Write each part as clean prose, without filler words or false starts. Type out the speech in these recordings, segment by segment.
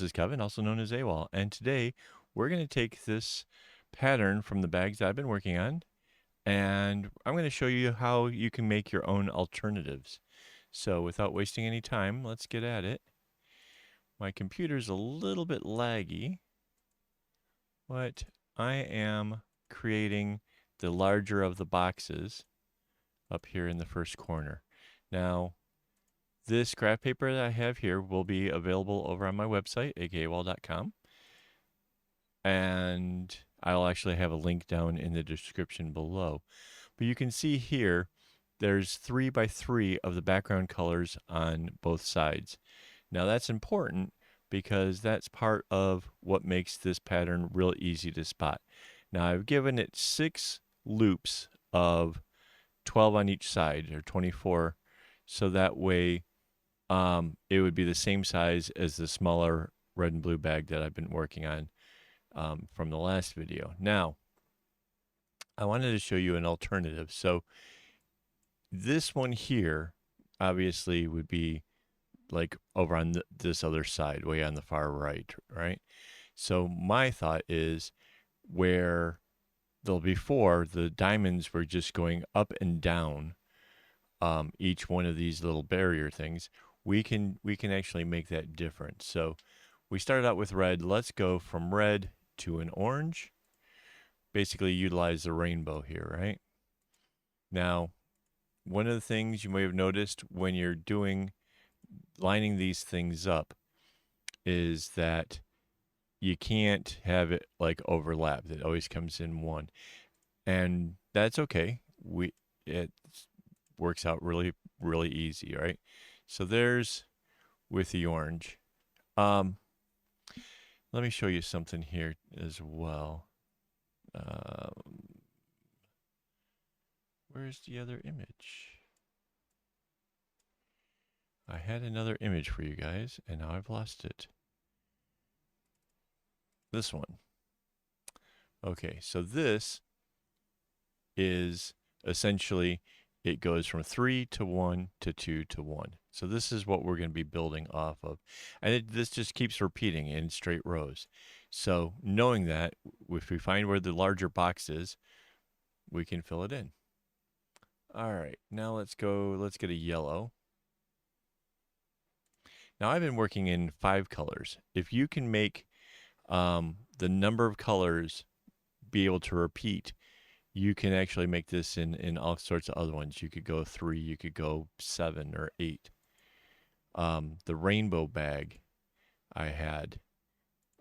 is Kevin, also known as AWOL, and today we're going to take this pattern from the bags that I've been working on, and I'm going to show you how you can make your own alternatives. So without wasting any time, let's get at it. My computer's a little bit laggy, but I am creating the larger of the boxes up here in the first corner. Now, this graph paper that I have here will be available over on my website, akaawol.com. And I'll actually have a link down in the description below. But you can see here, there's 3 by 3 of the background colors on both sides. Now that's important because that's part of what makes this pattern real easy to spot. Now I've given it 6 loops of 12 on each side, or 24, so that way it would be the same size as the smaller red and blue bag that I've been working on from the last video. Now, I wanted to show you an alternative. So this one here obviously would be like over on this other side, way on the far right, right? So my thought is where before the diamonds were just going up and down each one of these little barrier things, we can actually make that different. So we started out with red. Let's go from red to an orange. Basically utilize the rainbow here, right? Now, one of the things you may have noticed when you're lining these things up is that you can't have it like overlap. It always comes in one. And that's okay. It works out really, really easy, right? So there's with the orange. Let me show you something here as well. Where's the other image? I had another image for you guys, and now I've lost it. This one. Okay, so this is essentially, it goes from 3 to 1 to 2 to 1. So this is what we're going to be building off of. And this just keeps repeating in straight rows. So knowing that, if we find where the larger box is, we can fill it in. All right, now let's get a yellow. Now I've been working in 5 colors. If you can make the number of colors be able to repeat, you can actually make this in all sorts of other ones. You could go 3, you could go 7 or 8. The rainbow bag I had,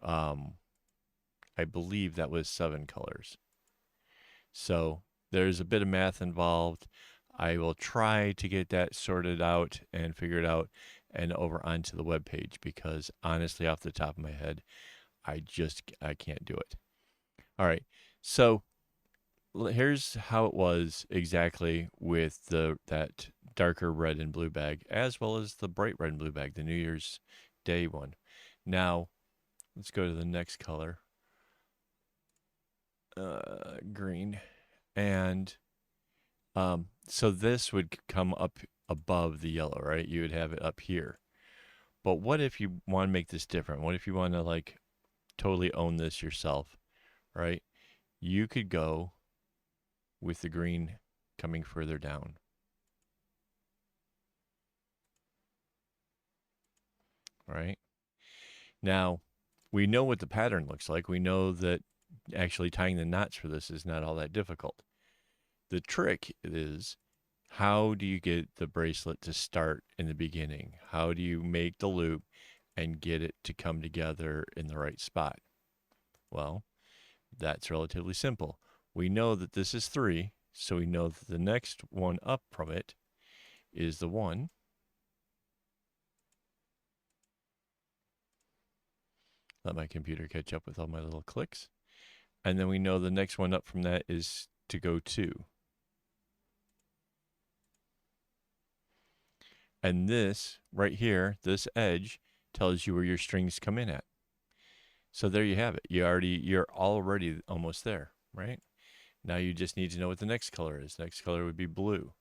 I believe that was 7 colors. So there's a bit of math involved. I will try to get that sorted out and figured out and over onto the web page, because honestly, off the top of my head, I can't do it. All right, so here's how it was exactly with that darker red and blue bag, as well as the bright red and blue bag, the New Year's Day one. Now, let's go to the next color, green. And so this would come up above the yellow, right? You would have it up here. But what if you want to make this different? What if you want to like totally own this yourself, right? You could go with the green coming further down. Right? Now, we know what the pattern looks like. We know that actually tying the knots for this is not all that difficult. The trick is, how do you get the bracelet to start in the beginning? How do you make the loop and get it to come together in the right spot? Well, that's relatively simple. We know that this is 3, so we know that the next one up from it is the 1. Let my computer catch up with all my little clicks. And then we know the next one up from that is to go 2. And this right here, this edge, tells you where your strings come in at. So there you have it. You're already almost there, right? Now you just need to know what the next color is. Next color would be blue.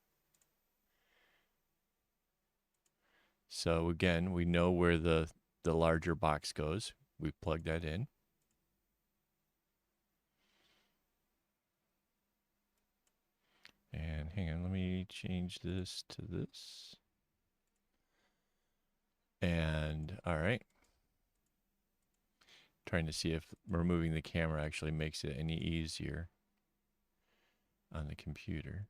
So again, we know where the the larger box goes. We plug that in. And hang on, let me change this to this. And all right. Trying to see if removing the camera actually makes it any easier on the computer.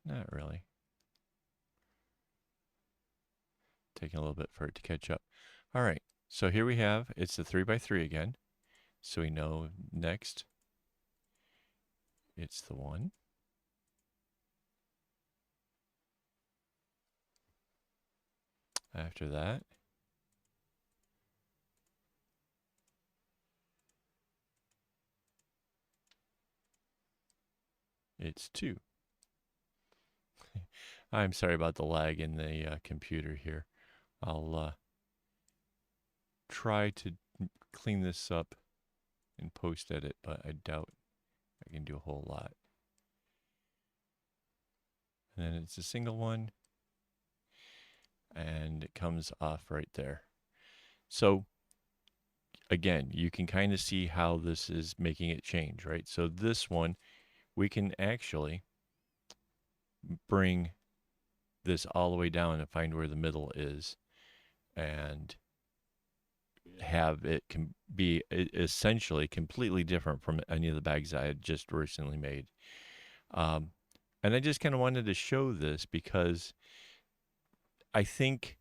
Not really. Taking a little bit for it to catch up. All right, so here we have, it's the 3x3 again. So we know next it's the 1. After that, it's 2. I'm sorry about the lag in the computer here. I'll try to clean this up and post edit, but I doubt I can do a whole lot. And then it's a single one, and it comes off right there. So again, you can kind of see how this is making it change, right? So this one, we can actually bring this all the way down and find where the middle is and have it can be essentially completely different from any of the bags I had just recently made. And I just kind of wanted to show this because I think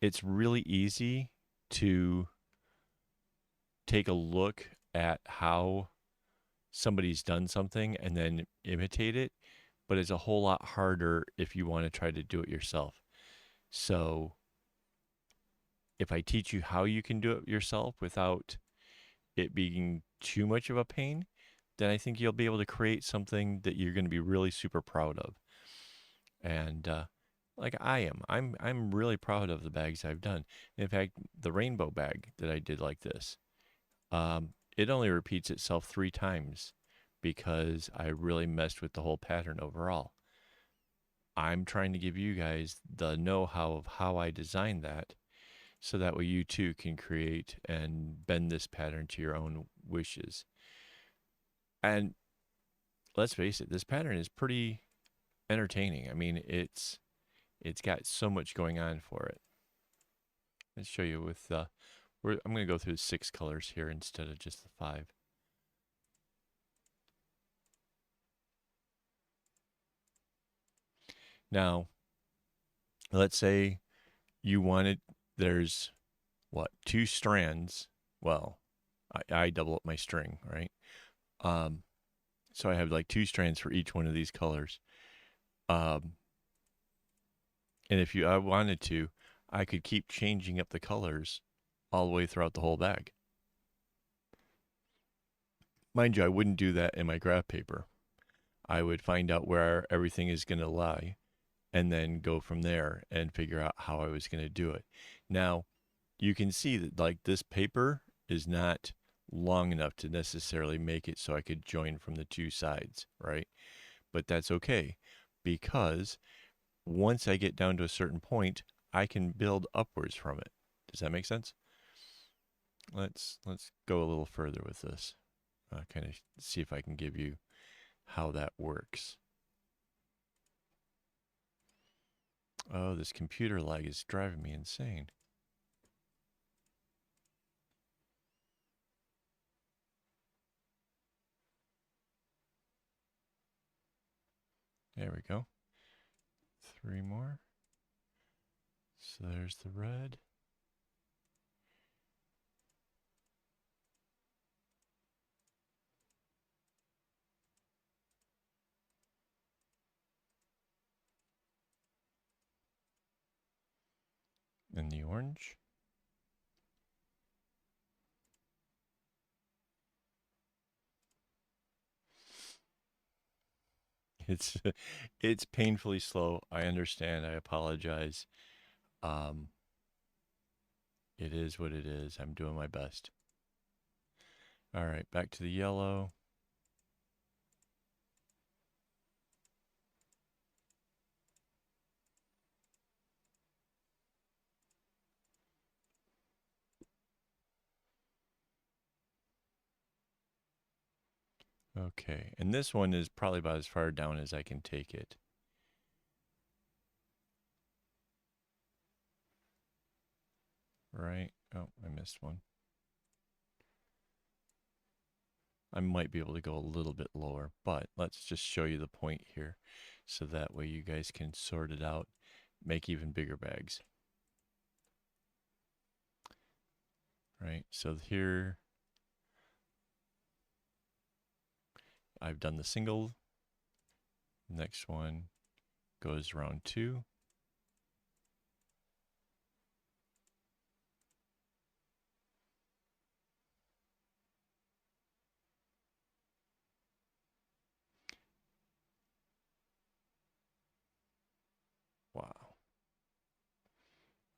it's really easy to take a look at how somebody's done something and then imitate it, but it's a whole lot harder if you want to try to do it yourself. So if I teach you how you can do it yourself without it being too much of a pain, then I think you'll be able to create something that you're going to be really super proud of. And like I am, I'm really proud of the bags I've done. In fact, the rainbow bag that I did like this, it only repeats itself 3 times because I really messed with the whole pattern overall. I'm trying to give you guys the know-how of how I designed that so that way you too can create and bend this pattern to your own wishes. And let's face it, this pattern is pretty entertaining. I mean, it's got so much going on for it. Let's show you with I'm going to go through 6 colors here instead of just the 5. Now, let's say you wanted, there's what, 2 strands. Well, I double up my string, right? So I have like 2 strands for each one of these colors. And if I wanted to, I could keep changing up the colors all the way throughout the whole bag. Mind you, I wouldn't do that in my graph paper. I would find out where everything is going to lie and then go from there and figure out how I was going to do it. Now, you can see that like this paper is not long enough to necessarily make it so I could join from the 2 sides, right? But that's okay because once I get down to a certain point, I can build upwards from it. Does that make sense? Let's go a little further with this. Kind of see if I can give you how that works. Oh, this computer lag is driving me insane. There we go. 3 more. So there's the red. And the orange. It's it's painfully slow. I understand. I apologize. Um, it is what it is. I'm doing my best. All right, back to the yellow. Okay, and this one is probably about as far down as I can take it. Right? Oh, I missed one. I might be able to go a little bit lower, but let's just show you the point here so that way you guys can sort it out, make even bigger bags. Right? So here I've done the single. Next one goes round 2. Wow.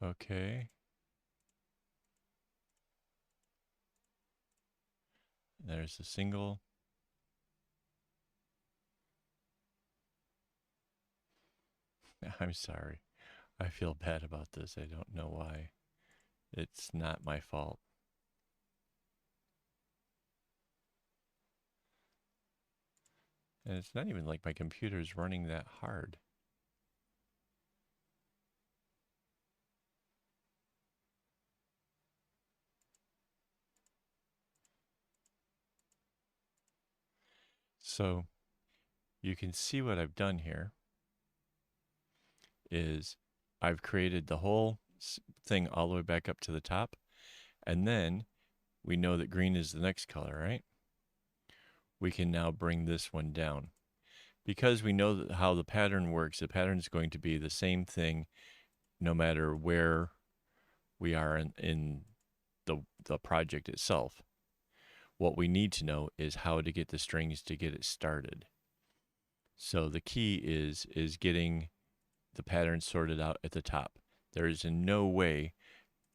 Okay. There's the single. I'm sorry. I feel bad about this. I don't know why. It's not my fault. And it's not even like my computer's running that hard. So you can see what I've done here is I've created the whole thing all the way back up to the top. And then we know that green is the next color, right? We can now bring this one down. Because we know that how the pattern works, the pattern is going to be the same thing no matter where we are in the project itself. What we need to know is how to get the strings to get it started. So the key is getting the pattern sorted out at the top. There is in no way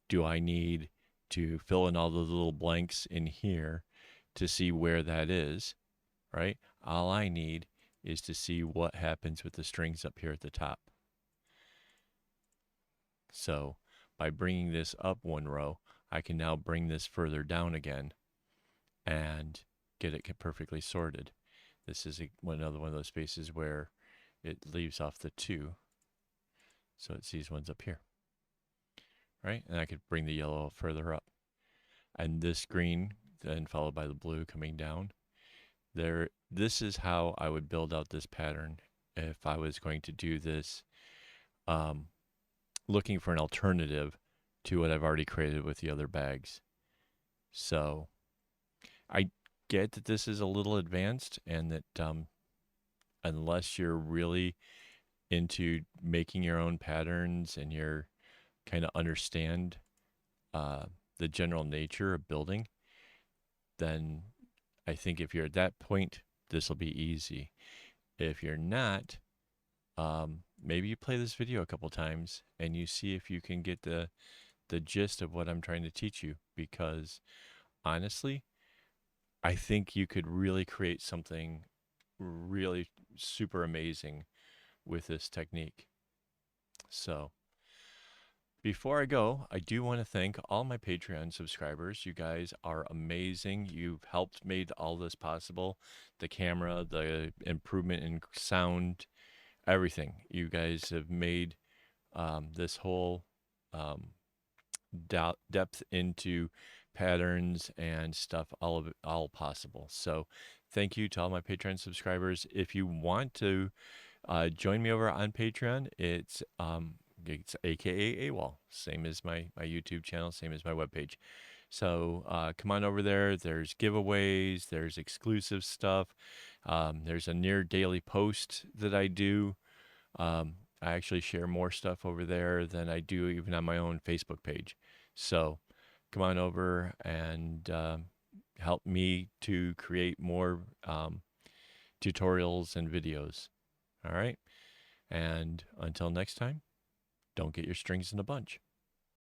do I need to fill in all the little blanks in here to see where that is, right? All I need is to see what happens with the strings up here at the top. So by bringing this up one row, I can now bring this further down again and get it perfectly sorted. This is another one of those spaces where it leaves off the 2. So it's these ones up here, right? And I could bring the yellow further up. And this green, then followed by the blue coming down. This is how I would build out this pattern if I was going to do this, looking for an alternative to what I've already created with the other bags. So I get that this is a little advanced and that unless you're really into making your own patterns and you're kind of understand the general nature of building, then I think if you're at that point, this will be easy. If you're not, maybe you play this video a couple times and you see if you can get the gist of what I'm trying to teach you, because honestly, I think you could really create something really super amazing with this technique. So before I go, I do want to thank all my Patreon subscribers. You guys are amazing. You've helped made all this possible. The camera, the improvement in sound, everything. You guys have made this whole depth into patterns and stuff, all of it, all possible. So thank you to all my Patreon subscribers. If you want to join me over on Patreon, it's aka AWOL, same as my YouTube channel, same as my webpage. So come on over there. There's giveaways, there's exclusive stuff. There's a near daily post that I do. I actually share more stuff over there than I do even on my own Facebook page. So come on over and help me to create more tutorials and videos. All right. And until next time, don't get your strings in a bunch.